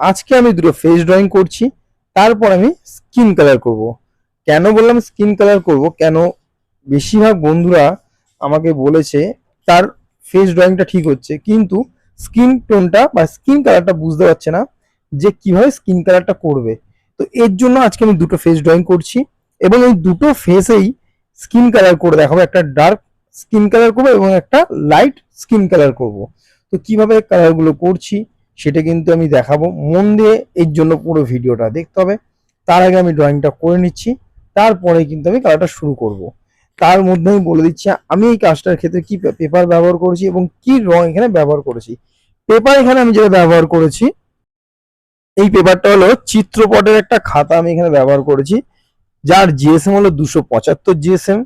আজকে আমি দুটো ফেস ড্রয়িং করছি, তারপর আমি স্কিন কালার করব। কেন বললাম স্কিন কালার করব, কেন বেশিরভাগ বন্ধুরা আমাকে বলেছে তার ফেস ড্রয়িংটা ঠিক হচ্ছে, কিন্তু স্কিন টোনটা বা স্কিন কালারটা বুঝতে পারছে না যে কিভাবে স্কিন কালারটা করবে। তো এর জন্য আজকে আমি দুটো ফেস ড্রয়িং করছি এবং এই দুটো ফেসেই স্কিন কালার করে দেখাবো। একটা ডার্ক স্কিন কালার করবো এবং একটা লাইট স্কিন কালার করব। তো কিভাবে কালারগুলো করছি সেটা কিন্তু আমি দেখাবো। মন দিয়ে এর জন্য পুরো ভিডিওটা দেখতে হবে। তার আগে আমি ড্রয়িংটা করে নিচ্ছি, তারপরে কিন্তু আমি কালারটা শুরু করব। তার মধ্যে আমি বলে দিচ্ছি আমি এই কাজটার ক্ষেত্রে কি পেপার ব্যবহার করেছি এবং কি রং এখানে ব্যবহার করেছি। পেপার এখানে আমি যেটা ব্যবহার করেছি, এই পেপারটা হলো চিত্রপটের একটা খাতা আমি এখানে ব্যবহার করেছি, যার জিএসএম হলো 275 জিএসএম।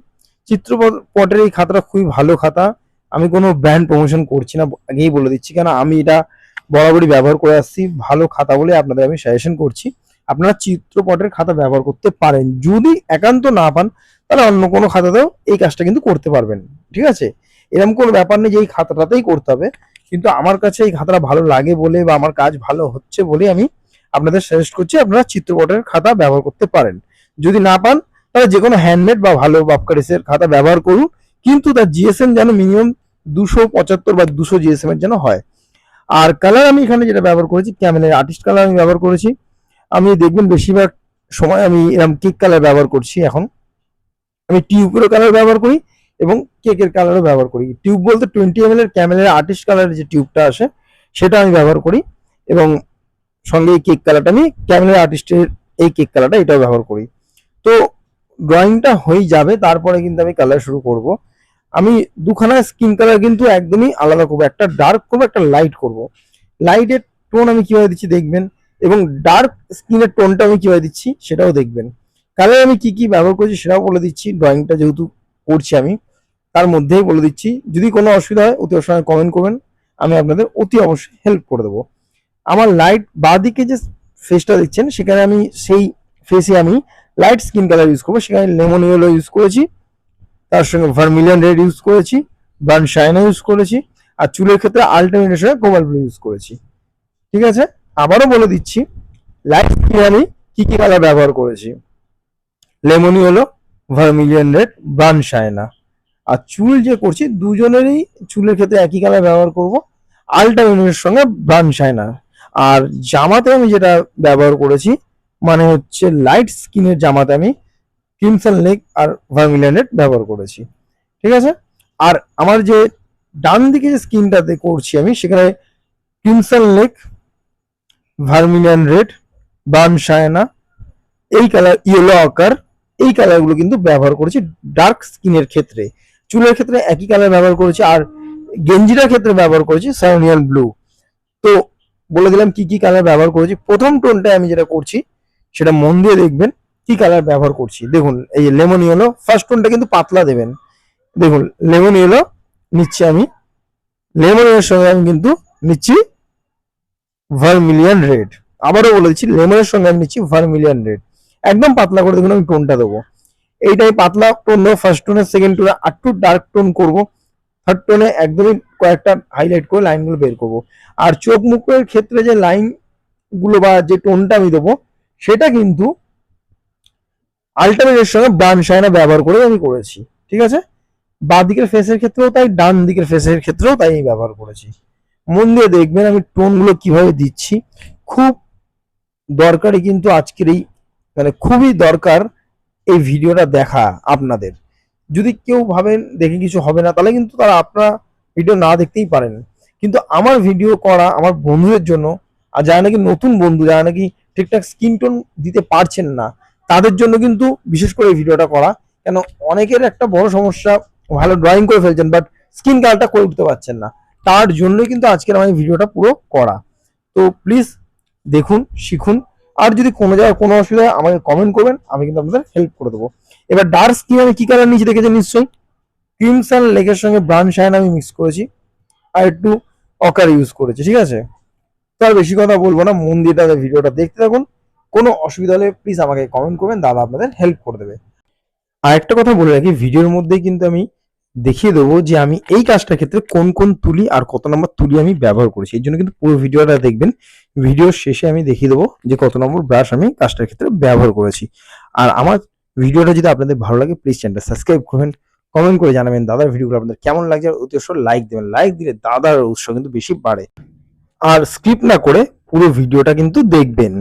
চিত্রপটের এই খাতাটা খুবই ভালো খাতা। আমি কোনো ব্র্যান্ড প্রমোশন করছি না, আগেই বলে দিচ্ছি, কেন আমি এটা বরাবরই ব্যবহার করে আসছি। ভালো খাতা বলে আপনাদের আমি সাজেশন করছি। আপনারা চিত্রপটের খাতা ব্যবহার করতে পারেন, যদি একান্ত না পান তাহলে অন্য কোনো খাতাতেও এই কাজটা কিন্তু করতে পারবেন। ঠিক আছে, এরকম কোনো ব্যাপার নেই যে এই খাতাটাতেই করতে হবে, কিন্তু আমার কাছে এই খাতাটা ভালো লাগে বলে বা আমার কাজ ভালো হচ্ছে বলে আমি আপনাদের সাজেস্ট করছি আপনারা চিত্রপটের খাতা ব্যবহার করতে পারেন। যদি না পান তাহলে যে কোনো হ্যান্ডমেড বা ভালো বাবকারিসের খাতা ব্যবহার করুন, কিন্তু তার জিএসএম যেন মিনিমাম 275 বা 200 জিএসএম এর যেন হয়। আর কালার আমি এখানে যেটা ব্যবহার করেছি, ক্যামেলের আর্টিস্ট কালার আমি ব্যবহার করেছি। আমি দেখবেন বেশিরভাগ সময় আমি এরকম কেক কালার ব্যবহার করছি। এখন আমি টিউবেরও কালার ব্যবহার করি এবং কেকের কালারও ব্যবহার করি। টিউব বলতে 20 ml এর ক্যামেলের আর্টিস্ট কালারের যে টিউবটা আসে সেটা আমি ব্যবহার করি, এবং সঙ্গে এই কেক কালারটা আমি ক্যামেলের আর্টিস্টের এই কেক কালারটা এটাও ব্যবহার করি। তো ড্রয়িংটা হয়ে যাবে, তারপরে কিন্তু আমি কালার শুরু করব। আমি দুখানা স্কিন কালার কিন্তু একদমই আলাদা করবো, একটা ডার্ক করবো, একটা লাইট করব। লাইটের টোন আমি কিভাবে দিচ্ছি দেখবেন, এবং ডার্ক স্কিনের টোনটা আমি কিভাবে দিচ্ছি সেটাও দেখবেন। কালার আমি কি কি ব্যবহার করছি সেটাও বলে দিচ্ছি, ড্রয়িংটা যেহেতু করছি আমি তার মধ্যেই বলে দিচ্ছি। যদি কোনো অসুবিধা হয় অতি অবশ্যই কমেন্ট করবেন, আমি আপনাদের অতি অবশ্যই হেল্প করে দেবো। আমার লাইট বাঁদিকে যে ফেসটা দেখছেন সেখানে আমি সেই ফেসে আমি লাইট স্কিন কালার ইউজ করবো। সেখানে লেমন ইয়েলো ইউজ করেছি, তার সঙ্গে ভার্মিলিয়ন রেড ইউজ করেছি, বার্ন শাইনা ইউজ করেছি, আর চুলের ক্ষেত্রে আলটিমেটের সঙ্গে কোবাল্ট ব্লু ইউজ করেছি। ঠিক আছে, আবারও বলে দিচ্ছি লাইট স্কিনে আমি কি কি কালার ব্যবহার করেছি। Lemon yellow, vermilion red, burnt sienna. আর চুল যে করছি দুজনেরই চুলের ক্ষেত্রে একই কালার ব্যবহার করব, আলটামিনের সঙ্গে বার্ন শাইনা। আর জামাতে আমি যেটা ব্যবহার করেছি মানে হচ্ছে লাইট স্কিনের জামাতে আমি ক্রিমসন লেক আর ভার্মিলিয়ন রেড ব্যবহার করেছি। ঠিক আছে, আর আমার যে ডান দিকে যে স্কিনটাতে করছি আমি সেখানে crimson lake, vermilion red, burnt sienna, এই কালার ইয়েলো আকার, এই কালারগুলো কিন্তু ব্যবহার করেছি ডার্ক স্কিনের ক্ষেত্রে। চুলের ক্ষেত্রে একই কালার ব্যবহার করেছি, আর গেঞ্জিটার ক্ষেত্রে ব্যবহার করেছি সার্নিয়াল ব্লু। তো বলে দিলাম কি কি কালার ব্যবহার করেছি। প্রথম টোনটা আমি যেটা করছি সেটা মন দিয়ে দেখবেন কি কালার ব্যবহার করছি। দেখুন এই লেমন ইয়েলো, ফার্স্ট টোনটা কিন্তু পাতলা দেবেন। দেখুন লেমন ইয়েলো নিচ্ছি আমি, লেমন ইয়েলোর সঙ্গে আমি কিন্তু নিচ্ছি ভার্মিলিয়ন রেড। আবারও বলে দিচ্ছি লেমনের সঙ্গে আমি নিচ্ছি ভার্মিলিয়ন রেড। একদম পাতলা করে দেখুন আমি টোনটা দেবো। এইটাই পাতলা টোন দেবো ফার্স্ট টোনে, সেকেন্ড টোনে একটু ডার্ক টোন করবো, থার্ড টোনে একদমই কয়েকটা হাইলাইট করে লাইনগুলো বের করবো। আর চোখ মুখের ক্ষেত্রে যে লাইন গুলো বা যে টোনটা আমি দেবো সেটা কিন্তু আল্টারনেটের সঙ্গে বার্ন শাইনা ব্যবহার করে আমি করেছি। ঠিক আছে, বাঁ দিকের ফেসের ক্ষেত্রেও তাই, ডান দিকের ফেসের ক্ষেত্রেও তাই আমি ব্যবহার করেছি। মন দিয়ে দেখবেন আমি টোনগুলো কিভাবে দিচ্ছি। খুব দরকারি কিন্তু আজকের এই, মানে খুবই দরকার এই ভিডিওটা দেখা আপনাদের। যদি কেউ ভাবেন দেখে কিছু হবে না তাহলে কিন্তু তারা আপনার ভিডিও না দেখতেই পারেন, কিন্তু আমার ভিডিও করা আমার বন্ধুদের জন্য, আর যারা নাকি নতুন বন্ধু, যারা নাকি ঠিকঠাক স্কিন টোন দিতে পারছেন না তাদের জন্য কিন্তু বিশেষ করে এই ভিডিওটা করা। কেন অনেকের একটা বড় সমস্যা, ভালো ড্রয়িং করে ফেলছেন বাট স্কিন কালারটা করে উঠতে পারছেন না, তার জন্যই কিন্তু আজকের আমার এই ভিডিওটা পুরো করা। তো প্লিজ দেখুন, শিখুন, আর যদি কোনো জায়গায় কোনো অসুবিধা হয় আমাকে কমেন্ট করবেন, আমি কিন্তু আপনাদের হেল্প করে দেবো। এবার ডার্ক স্কিন আমি কি কালার নিচে দেখেছেন নিশ্চয়ই, ক্রিমসন লেকের সঙ্গে ব্রাউন শাইন আমি মিক্স করেছি, আর একটু অকার ইউজ করেছি। ঠিক আছে, তো আর বেশি কথা বলবো না, মন দিয়ে তাদের ভিডিওটা দেখতে থাকুন। কোনো অসুবিধা হলে প্লিজ আমাকে কমেন্ট করবেন, দাদা আপনাদের হেল্প করে দেবে। আর একটা কথা বলে রাখি, ভিডিওর মধ্যেই কিন্তু আমি দেখিয়ে দেবো যে আমি এই কাজটার ক্ষেত্রে কোন কোন তুলি আর কত নম্বর তুলি আমি ব্যবহার করেছি। এই জন্য কিন্তু পুরো ভিডিওটা দেখবেন। ভিডিওর শেষে আমি দেখিয়ে দেবো যে কত নম্বর ব্রাশ আমি কাজটার ক্ষেত্রে ব্যবহার করেছি। আর আমার ভিডিওটা যদি আপনাদের ভালো লাগে প্লিজ চ্যানেলটা সাবস্ক্রাইব করবেন, কমেন্ট করে জানাবেন দাদার ভিডিওগুলো আপনাদের কেমন লাগছে, আর অতি অবশ্যই লাইক দেবেন। লাইক দিলে দাদার উৎসাহ কিন্তু বেশি বাড়ে। আর স্কিপ না করে পুরো ভিডিওটা কিন্তু দেখবেন।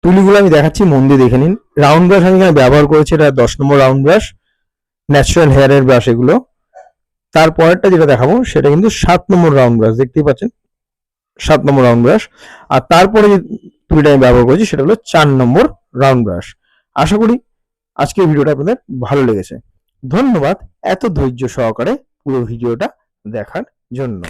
তুলিগুলো আমি দেখাচ্ছি, মন দিয়ে দেখে নিন। রাউন্ড ব্রাশ আমি এখানে ব্যবহার করেছি, এটা 10 নম্বর রাউন্ড ব্রাশ, ন্যাচারাল হেয়ারের ব্রাশ এগুলো। তারপরেরটা যেটা দেখাবো সেটা কিন্তু 7 নম্বর রাউন্ড ব্রাশ, দেখতেই পাচ্ছেন 7 নম্বর রাউন্ড ব্রাশ। আর তারপরে যে তুলিটা আমি ব্যবহার করেছি সেটা হলো 4 নম্বর রাউন্ড ব্রাশ। আশা করি আজকের ভিডিওটা আপনাদের ভালো লেগেছে। ধন্যবাদ এত ধৈর্য সহকারে পুরো ভিডিওটা দেখার জন্য।